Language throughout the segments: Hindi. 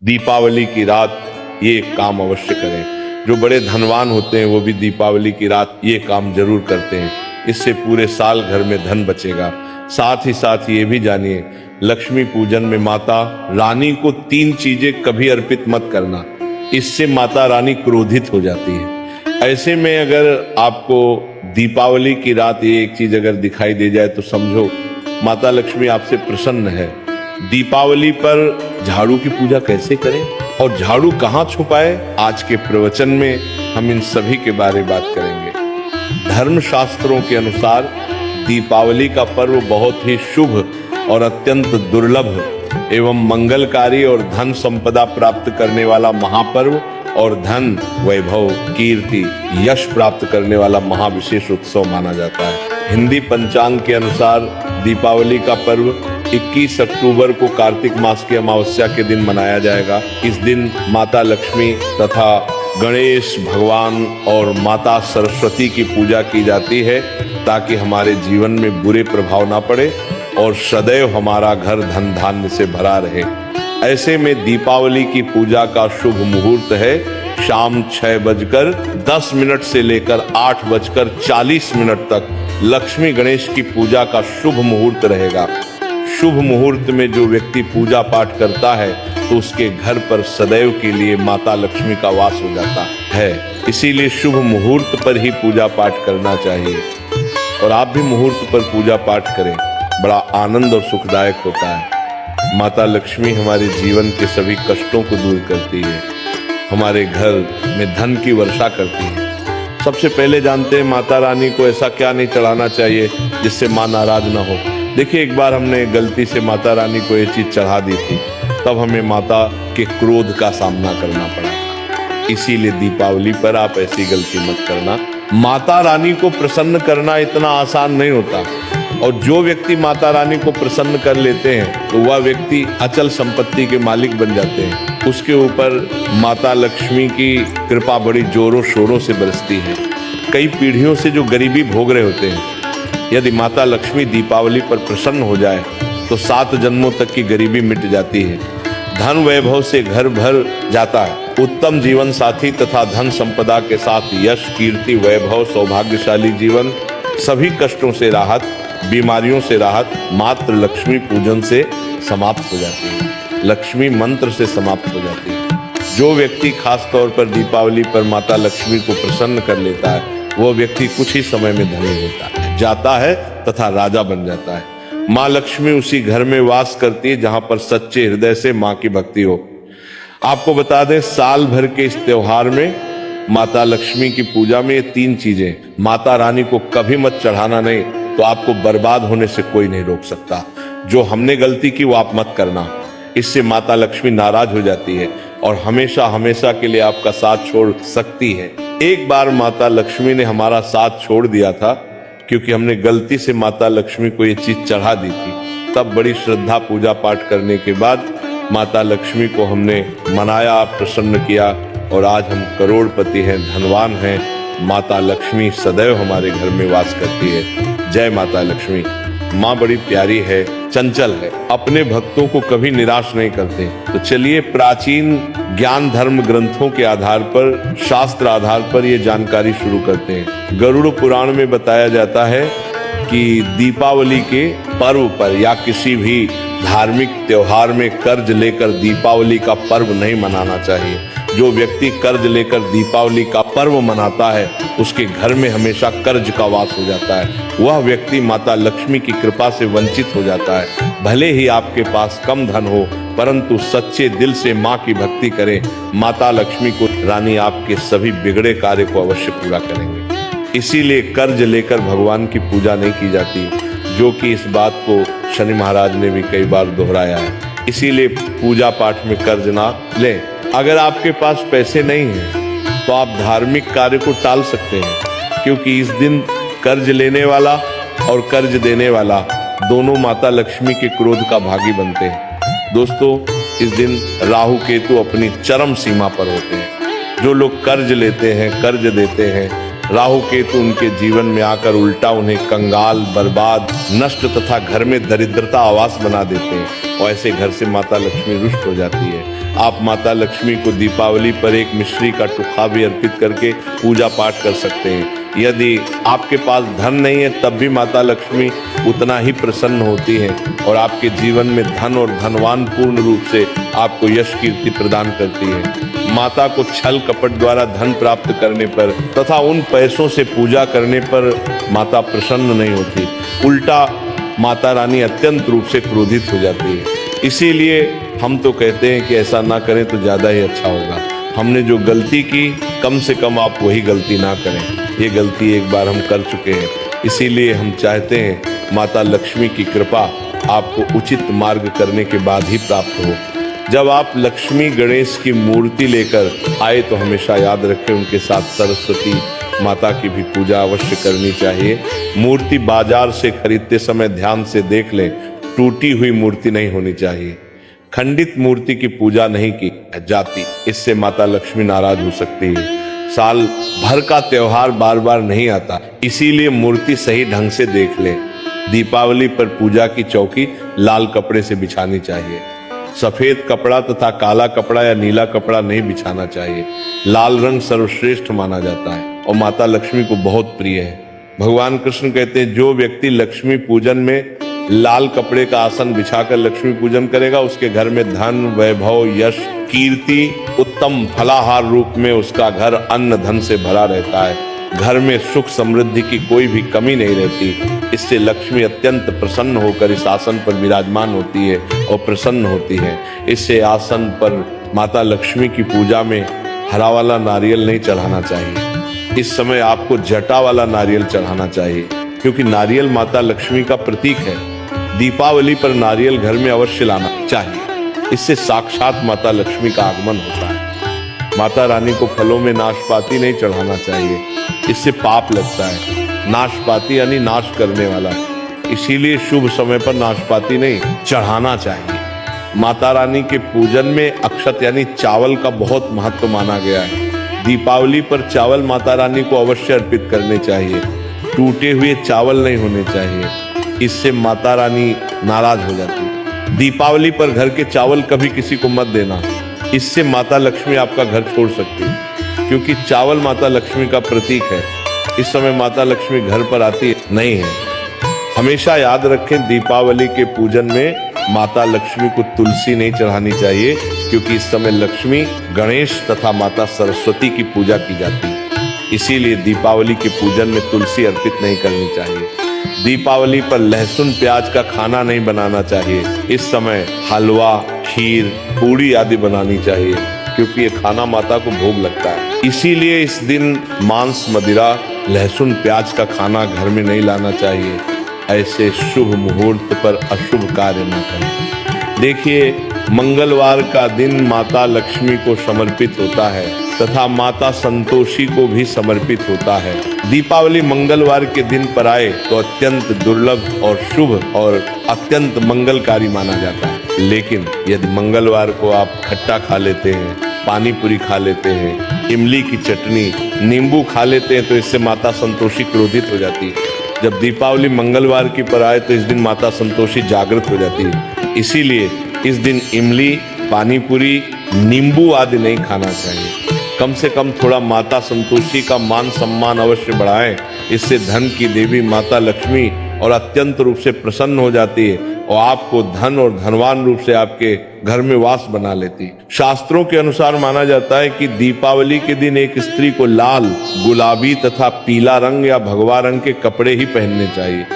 दीपावली की रात ये काम अवश्य करें। जो बड़े धनवान होते हैं वो भी दीपावली की रात ये काम जरूर करते हैं। इससे पूरे साल घर में धन बचेगा। साथ ही साथ ये भी जानिए, लक्ष्मी पूजन में माता रानी को 3 चीजें कभी अर्पित मत करना, इससे माता रानी क्रोधित हो जाती है। ऐसे में अगर आपको दीपावली की रात ये एक चीज अगर दिखाई दे जाए तो समझो माता लक्ष्मी आपसे प्रसन्न है। दीपावली पर झाड़ू की पूजा कैसे करें और झाड़ू कहाँ छुपाए, आज के प्रवचन में हम इन सभी के बारे में बात करेंगे। धर्म शास्त्रों के अनुसार दीपावली का पर्व बहुत ही शुभ और अत्यंत दुर्लभ एवं मंगलकारी और धन संपदा प्राप्त करने वाला महापर्व और धन, वैभव, कीर्ति, यश प्राप्त करने वाला महाविशेष उत्सव माना जाता है। हिंदी पंचांग के अनुसार दीपावली का पर्व 21 अक्टूबर को कार्तिक मास की अमावस्या के दिन मनाया जाएगा। इस दिन माता लक्ष्मी तथा गणेश भगवान और माता सरस्वती की पूजा की जाती है ताकि हमारे जीवन में बुरे प्रभाव ना पड़े और सदैव हमारा घर धन धान्य से भरा रहे। ऐसे में दीपावली की पूजा का शुभ मुहूर्त है शाम 6:10 से लेकर 8:40 तक लक्ष्मी गणेश की पूजा का शुभ मुहूर्त रहेगा। शुभ मुहूर्त में जो व्यक्ति पूजा पाठ करता है तो उसके घर पर सदैव के लिए माता लक्ष्मी का वास हो जाता है। इसीलिए शुभ मुहूर्त पर ही पूजा पाठ करना चाहिए और आप भी मुहूर्त पर पूजा पाठ करें, बड़ा आनंद और सुखदायक होता है। माता लक्ष्मी हमारे जीवन के सभी कष्टों को दूर करती है, हमारे घर में धन की वर्षा करती है। सबसे पहले जानते हैं माता रानी को ऐसा क्या नहीं चढ़ाना चाहिए जिससे माँ नाराज ना हो। देखिए, एक बार हमने गलती से माता रानी को ये चीज चढ़ा दी थी, तब हमें माता के क्रोध का सामना करना पड़ा था। इसीलिए दीपावली पर आप ऐसी गलती मत करना। माता रानी को प्रसन्न करना इतना आसान नहीं होता और जो व्यक्ति माता रानी को प्रसन्न कर लेते हैं तो वह व्यक्ति अचल संपत्ति के मालिक बन जाते हैं। उसके ऊपर माता लक्ष्मी की कृपा बड़ी जोरों शोरों से बरसती है। कई पीढ़ियों से जो गरीबी भोग रहे होते हैं, यदि माता लक्ष्मी दीपावली पर प्रसन्न हो जाए तो 7 जन्मों तक की गरीबी मिट जाती है। धन वैभव से घर भर जाता है। उत्तम जीवन साथी तथा धन संपदा के साथ यश, कीर्ति, वैभव, सौभाग्यशाली जीवन, सभी कष्टों से राहत, बीमारियों से राहत मात्र लक्ष्मी पूजन से समाप्त हो जाती है। लक्ष्मी मंत्र से समाप्त हो जाती है। जो व्यक्ति खास तौर पर दीपावली पर माता लक्ष्मी को प्रसन्न कर लेता है वह व्यक्ति कुछ ही समय में धनी होता है, जाता है तथा राजा बन जाता है। माँ लक्ष्मी उसी घर में वास करती है जहां पर सच्चे हृदय से माँ की भक्ति हो। आपको बता दें, साल भर के इस त्योहार में माता लक्ष्मी की पूजा में ये 3 चीजें माता रानी को कभी मत चढ़ाना नहीं तो आपको बर्बाद होने से कोई नहीं रोक सकता। जो हमने गलती की वो आप मत करना, इससे माता लक्ष्मी नाराज हो जाती है और हमेशा हमेशा के लिए आपका साथ छोड़ सकती है। एक बार माता लक्ष्मी ने हमारा साथ छोड़ दिया था क्योंकि हमने गलती से माता लक्ष्मी को ये चीज चढ़ा दी थी। तब बड़ी श्रद्धा पूजा पाठ करने के बाद माता लक्ष्मी को हमने मनाया, प्रसन्न किया और आज हम करोड़पति हैं, धनवान हैं। माता लक्ष्मी सदैव हमारे घर में वास करती है। जय माता लक्ष्मी। माँ बड़ी प्यारी है, चंचल है, अपने भक्तों को कभी निराश नहीं करते। तो चलिए प्राचीन ज्ञान धर्म ग्रंथों के आधार पर, शास्त्र आधार पर ये जानकारी शुरू करते हैं। गरुड़ पुराण में बताया जाता है कि दीपावली के पर्व पर या किसी भी धार्मिक त्योहार में कर्ज लेकर दीपावली का पर्व नहीं मनाना चाहिए। जो व्यक्ति कर्ज लेकर दीपावली का पर्व मनाता है उसके घर में हमेशा कर्ज का वास हो जाता है। वह व्यक्ति माता लक्ष्मी की कृपा से वंचित हो जाता है। भले ही आपके पास कम धन हो परंतु सच्चे दिल से माँ की भक्ति करें, माता लक्ष्मी को रानी आपके सभी बिगड़े कार्य को अवश्य पूरा करेंगे। इसीलिए कर्ज लेकर भगवान की पूजा नहीं की जाती, जो कि इस बात को शनि महाराज ने भी कई बार दोहराया है। इसीलिए पूजा पाठ में कर्ज ना लें। अगर आपके पास पैसे नहीं हैं तो आप धार्मिक कार्य को टाल सकते हैं, क्योंकि इस दिन कर्ज लेने वाला और कर्ज देने वाला दोनों माता लक्ष्मी के क्रोध का भागी बनते हैं। दोस्तों, इस दिन राहु केतु अपनी चरम सीमा पर होते हैं। जो लोग कर्ज लेते हैं, कर्ज देते हैं, राहु केतु उनके जीवन में आकर उल्टा उन्हें कंगाल, बर्बाद, नष्ट तथा घर में दरिद्रता आवास बना देते हैं और ऐसे घर से माता लक्ष्मी रुष्ट हो जाती है। आप माता लक्ष्मी को दीपावली पर एक मिश्री का टुकड़ा भी अर्पित करके पूजा पाठ कर सकते हैं। यदि आपके पास धन नहीं है तब भी माता लक्ष्मी उतना ही प्रसन्न होती है और आपके जीवन में धन और धनवान पूर्ण रूप से आपको यश कीर्ति प्रदान करती है। माता को छल कपट द्वारा धन प्राप्त करने पर तथा उन पैसों से पूजा करने पर माता प्रसन्न नहीं होती, उल्टा माता रानी अत्यंत रूप से क्रोधित हो जाती है। इसीलिए हम तो कहते हैं कि ऐसा ना करें तो ज़्यादा ही अच्छा होगा। हमने जो गलती की कम से कम आप वही गलती ना करें। ये गलती एक बार हम कर चुके हैं, इसीलिए हम चाहते हैं माता लक्ष्मी की कृपा आपको उचित मार्ग करने के बाद ही प्राप्त हो। जब आप लक्ष्मी गणेश की मूर्ति लेकर आए तो हमेशा याद रखें उनके साथ सरस्वती माता की भी पूजा अवश्य करनी चाहिए। मूर्ति बाजार से खरीदते समय ध्यान से देख लें, टूटी हुई मूर्ति नहीं होनी चाहिए। खंडित मूर्ति की पूजा नहीं की जाती, इससे माता लक्ष्मी नाराज हो सकती है। साल भर का त्योहार बार बार नहीं आता, इसीलिए मूर्ति सही ढंग से देख लें। दीपावली पर पूजा की चौकी लाल कपड़े से बिछानी चाहिए। सफेद कपड़ा तथा काला कपड़ा या नीला कपड़ा नहीं बिछाना चाहिए। लाल रंग सर्वश्रेष्ठ माना जाता है और माता लक्ष्मी को बहुत प्रिय है। भगवान कृष्ण कहते हैं जो व्यक्ति लक्ष्मी पूजन में लाल कपड़े का आसन बिछाकर लक्ष्मी पूजन करेगा उसके घर में धन, वैभव, यश, कीर्ति, उत्तम फलाहार रूप में उसका घर अन्न धन से भरा रहता है। घर में सुख समृद्धि की कोई भी कमी नहीं रहती। इससे लक्ष्मी अत्यंत प्रसन्न होकर इस आसन पर विराजमान होती है और प्रसन्न होती है। इससे आसन पर माता लक्ष्मी की पूजा में हरा वाला नारियल नहीं चढ़ाना चाहिए। इस समय आपको जटा वाला नारियल चढ़ाना चाहिए, क्योंकि नारियल माता लक्ष्मी का प्रतीक है। दीपावली पर नारियल घर में अवश्य लाना चाहिए, इससे साक्षात माता लक्ष्मी का आगमन होता है। माता रानी को फलों में नाशपाती नहीं चढ़ाना चाहिए, इससे पाप लगता है। नाशपाती यानी नाश करने वाला, इसीलिए शुभ समय पर नाशपाती नहीं चढ़ाना चाहिए। माता रानी के पूजन में अक्षत यानी चावल का बहुत महत्व माना गया है। दीपावली पर चावल माता रानी को अवश्य अर्पित करने चाहिए। टूटे हुए चावल नहीं होने चाहिए, इससे माता रानी नाराज हो जाती है। दीपावली पर घर के चावल कभी किसी को मत देना, इससे माता लक्ष्मी आपका घर छोड़ सकती है, क्योंकि चावल माता लक्ष्मी का प्रतीक है। इस समय माता लक्ष्मी घर पर आती नहीं है। हमेशा याद रखें दीपावली के पूजन में माता लक्ष्मी को तुलसी नहीं चढ़ानी चाहिए, क्योंकि इस समय लक्ष्मी, गणेश तथा माता सरस्वती की पूजा की जाती है। इसीलिए दीपावली के पूजन में तुलसी अर्पित नहीं करनी चाहिए। दीपावली पर लहसुन प्याज का खाना नहीं बनाना चाहिए। इस समय हलवा, खीर, पूड़ी आदि बनानी चाहिए, क्योंकि ये खाना माता को भोग लगता है। इसीलिए इस दिन मांस, मदिरा, लहसुन प्याज का खाना घर में नहीं लाना चाहिए। ऐसे शुभ मुहूर्त पर अशुभ कार्य न करें। देखिए, मंगलवार का दिन माता लक्ष्मी को समर्पित होता है तथा माता संतोषी को भी समर्पित होता है। दीपावली मंगलवार के दिन पर आए तो अत्यंत दुर्लभ और शुभ और अत्यंत मंगलकारी माना जाता है। लेकिन यदि मंगलवार को आप खट्टा खा लेते हैं, पानी पूरी खा लेते हैं, इमली की चटनी, नींबू खा लेते हैं, तो इससे माता संतोषी क्रोधित हो जाती है। जब दीपावली मंगलवार की पर आए तो इस दिन माता संतोषी जागृत हो जाती है। इसीलिए इस दिन इमली, पानी पूरी, नींबू आदि नहीं खाना चाहिए। कम से कम थोड़ा माता संतोषी का मान सम्मान अवश्य बढ़ाएं। इससे धन की देवी माता लक्ष्मी और अत्यंत रूप से प्रसन्न हो जाती है और आपको धन और धनवान रूप से आपके घर में वास बना लेती है। शास्त्रों के अनुसार माना जाता है कि दीपावली के दिन एक स्त्री को लाल, गुलाबी तथा पीला रंग या भगवा रंग के कपड़े ही पहनने चाहिए।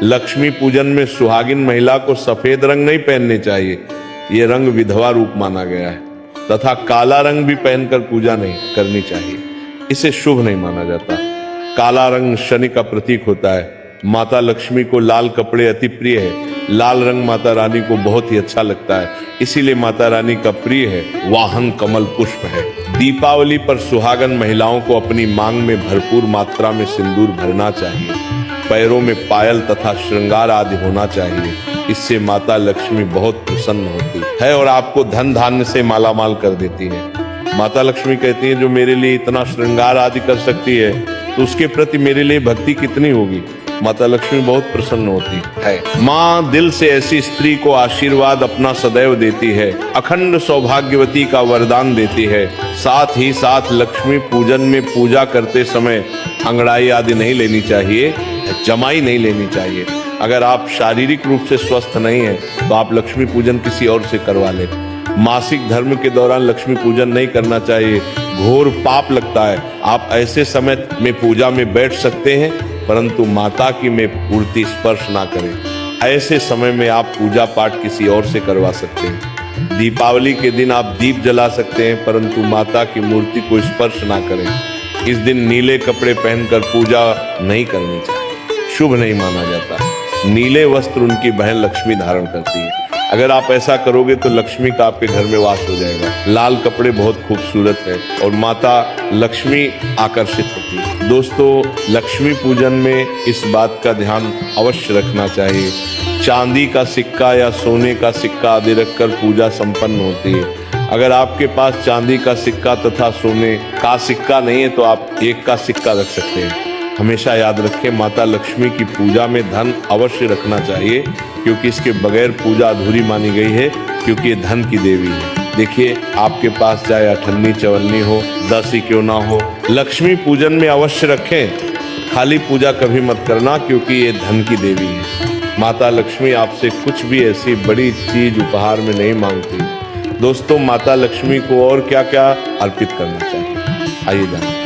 लक्ष्मी पूजन में सुहागिन महिला को सफेद रंग नहीं पहनने चाहिए, ये रंग विधवा रूप माना गया है। तथा काला रंग भी पहनकर पूजा नहीं करनी चाहिए, इसे शुभ नहीं माना जाता। काला रंग शनि का प्रतीक होता है। माता लक्ष्मी को लाल कपड़े अति प्रिय है। लाल रंग माता रानी को बहुत ही अच्छा लगता है, इसीलिए माता रानी का प्रिय है वाहन कमल पुष्प है। दीपावली पर सुहागन महिलाओं को अपनी मांग में भरपूर मात्रा में सिंदूर भरना चाहिए। पैरों में पायल तथा श्रृंगार आदि होना चाहिए, इससे माता लक्ष्मी बहुत प्रसन्न होती है और आपको धन धान्य से मालामाल कर देती है। माता लक्ष्मी कहती है जो मेरे लिए इतना श्रृंगार आदि कर सकती है तो उसके प्रति मेरे लिए भक्ति कितनी होगी। माता लक्ष्मी बहुत प्रसन्न होती है। माँ दिल से ऐसी स्त्री को आशीर्वाद अपना सदैव देती है, अखंड सौभाग्यवती का वरदान देती है। साथ ही साथ लक्ष्मी पूजन में पूजा करते समय अंगड़ाई आदि नहीं लेनी चाहिए, जमाई नहीं लेनी चाहिए। अगर आप शारीरिक रूप से स्वस्थ नहीं हैं तो आप लक्ष्मी पूजन किसी और से करवा लें। मासिक धर्म के दौरान लक्ष्मी पूजन नहीं करना चाहिए, घोर पाप लगता है। आप ऐसे समय में पूजा में बैठ सकते हैं, परंतु माता की में पूर्ति स्पर्श ना करें। ऐसे समय में आप पूजा पाठ किसी और से करवा सकते हैं। दीपावली के दिन आप दीप जला सकते हैं, परंतु माता की मूर्ति को स्पर्श ना करें। इस दिन नीले कपड़े पहनकर पूजा नहीं करनी चाहिए, शुभ नहीं माना जाता। नीले वस्त्र उनकी बहन लक्ष्मी धारण करती है। अगर आप ऐसा करोगे तो लक्ष्मी का आपके घर में वास हो जाएगा। लाल कपड़े बहुत खूबसूरत है और माता लक्ष्मी आकर्षित होती है। दोस्तों, लक्ष्मी पूजन में इस बात का ध्यान अवश्य रखना चाहिए, चांदी का सिक्का या सोने का सिक्का आदि रखकर पूजा संपन्न होती है। अगर आपके पास चांदी का सिक्का तथा सोने का सिक्का नहीं है तो आप एक का सिक्का रख सकते हैं। हमेशा याद रखें, माता लक्ष्मी की पूजा में धन अवश्य रखना चाहिए, क्योंकि इसके बगैर पूजा अधूरी मानी गई है, क्योंकि ये धन की देवी है। देखिए, आपके पास चाहे अठन्नी चवन्नी हो, 10 ही क्यों ना हो, लक्ष्मी पूजन में अवश्य रखें। खाली पूजा कभी मत करना, क्योंकि ये धन की देवी है। माता लक्ष्मी आपसे कुछ भी ऐसी बड़ी चीज उपहार में नहीं मांगती। दोस्तों, माता लक्ष्मी को और क्या क्या अर्पित करना चाहिए, आइए जानते हैं।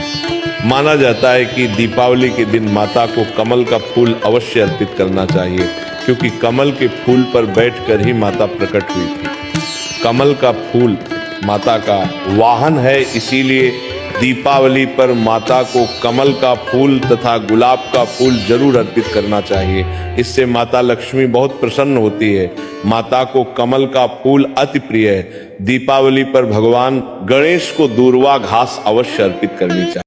माना जाता है कि दीपावली के दिन माता को कमल का फूल अवश्य अर्पित करना चाहिए, क्योंकि कमल के फूल पर बैठकर ही माता प्रकट हुई थी। कमल का फूल माता का वाहन है, इसीलिए दीपावली पर माता को कमल का फूल तथा गुलाब का फूल जरूर अर्पित करना चाहिए। इससे माता लक्ष्मी बहुत प्रसन्न होती है। माता को कमल का फूल अति प्रिय है। दीपावली पर भगवान गणेश को दूर्वा घास अवश्य अर्पित करनी चाहिए।